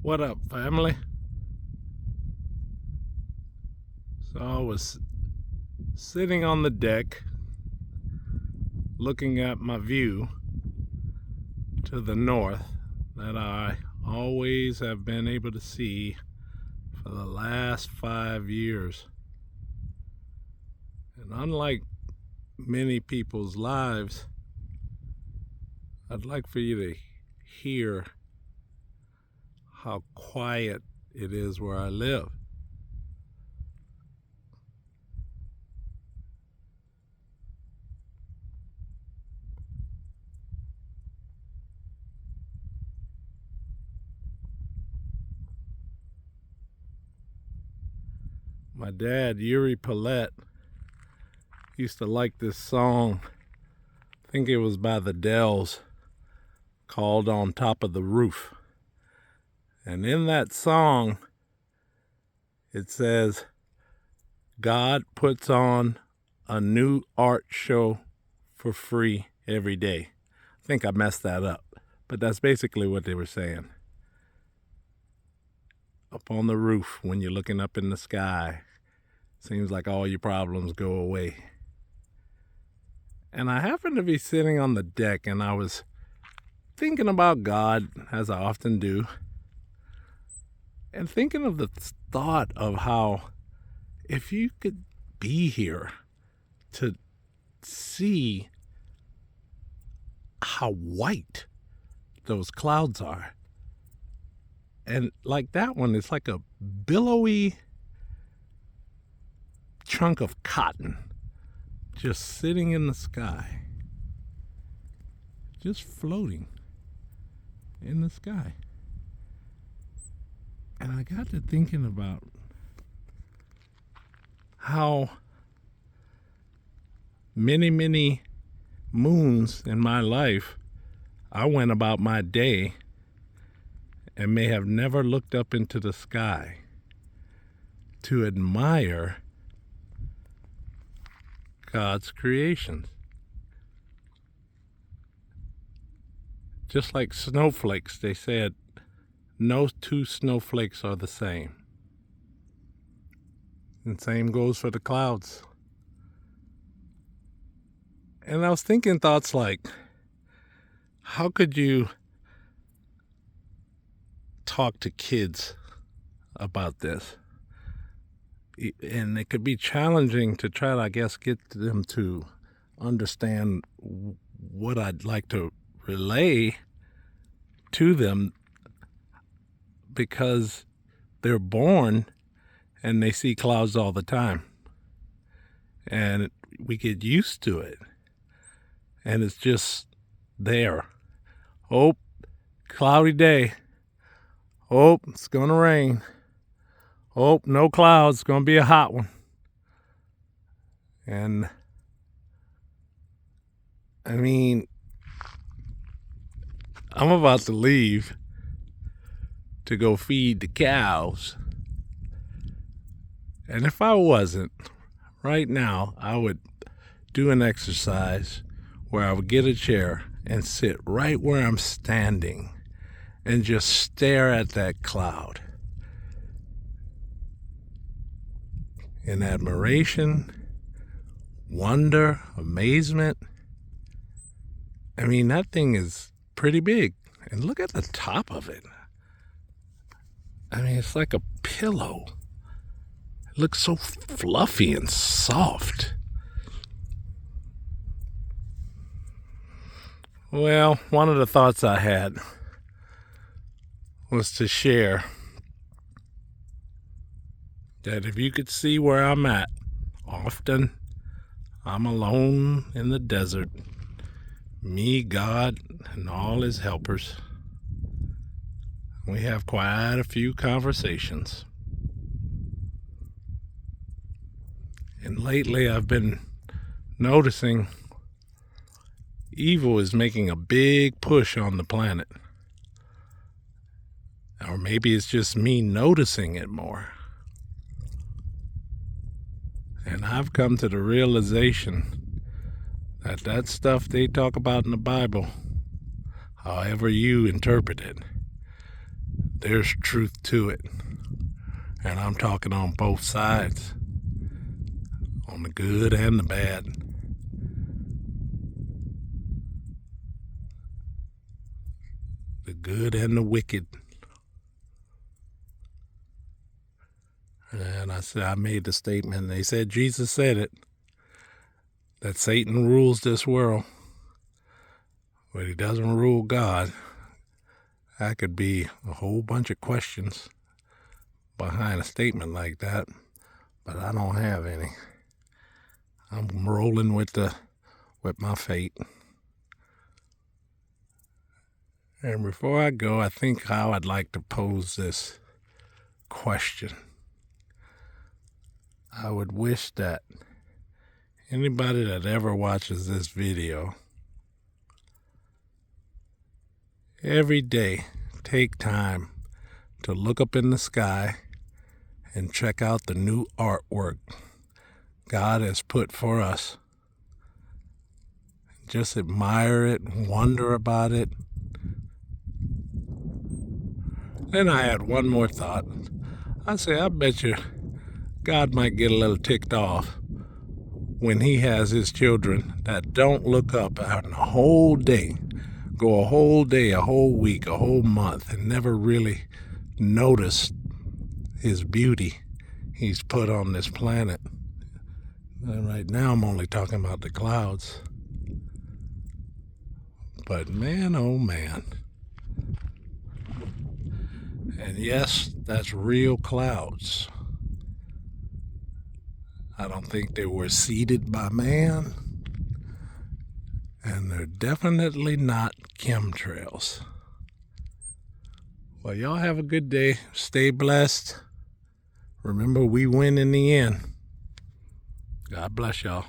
What up, family? So I was sitting on the deck looking at my view to the north that I always have been able to see for the last 5 years. And unlike many people's lives, I'd like for you to hear how quiet it is where I live. My dad, Yuri Paulette, used to like this song. I think it was by the Dells, called On Top of the Roof. And in that song, it says, God puts on a new art show for free every day. I think I messed that up, but that's basically what they were saying. Up on the roof, when you're looking up in the sky, seems like all your problems go away. And I happened to be sitting on the deck and I was thinking about God, as I often do, and thinking of the thought of how if you could be here to see how white those clouds are. And like that one, it's like a billowy chunk of cotton just sitting in the sky, just floating in the sky. And I got to thinking about how many moons in my life I went about my day and may have never looked up into the sky to admire God's creations. Just like snowflakes, they said, no two snowflakes are the same. And same goes for the clouds. And I was thinking thoughts like, how could you talk to kids about this? And it could be challenging to try to, I guess, get them to understand what I'd like to relay to them, because they're born and they see clouds all the time. And we get used to it. And it's just there. Oh, cloudy day. Oh, it's going to rain. Oh, no clouds. It's going to be a hot one. And I mean, I'm about to leave to go feed the cows. And if I wasn't, right now, I would do an exercise where I would get a chair and sit right where I'm standing and just stare at that cloud in admiration, wonder, amazement. I mean, that thing is pretty big. And look at the top of it. I mean, it's like a pillow. It looks so fluffy and soft. Well, one of the thoughts I had was to share that if you could see where I'm at, often I'm alone in the desert, me, God, and all his helpers. We have quite a few conversations. And lately I've been noticing evil is making a big push on the planet. Or maybe it's just me noticing it more. And I've come to the realization that that stuff they talk about in the Bible, however you interpret it, there's truth to it. And I'm talking on both sides, on the good and the bad. The good and the wicked. And I made the statement, and they said Jesus said it, that Satan rules this world, but he doesn't rule God. That could be a whole bunch of questions behind a statement like that, but I don't have any. I'm rolling with my fate. And before I go, I think how I'd like to pose this question. I would wish that anybody that ever watches this video, every day, take time to look up in the sky and check out the new artwork God has put for us. Just admire it, wonder about it. Then I had one more thought. I say, I bet you God might get a little ticked off when he has his children that don't look up out in a whole day, go a whole day, a whole week, a whole month, and never really notice his beauty he's put on this planet. And right now I'm only talking about the clouds. But man, oh man. And yes, that's real clouds. I don't think they were seeded by man. And they're definitely not chemtrails. Well, y'all have a good day. Stay blessed. Remember, we win in the end. God bless y'all.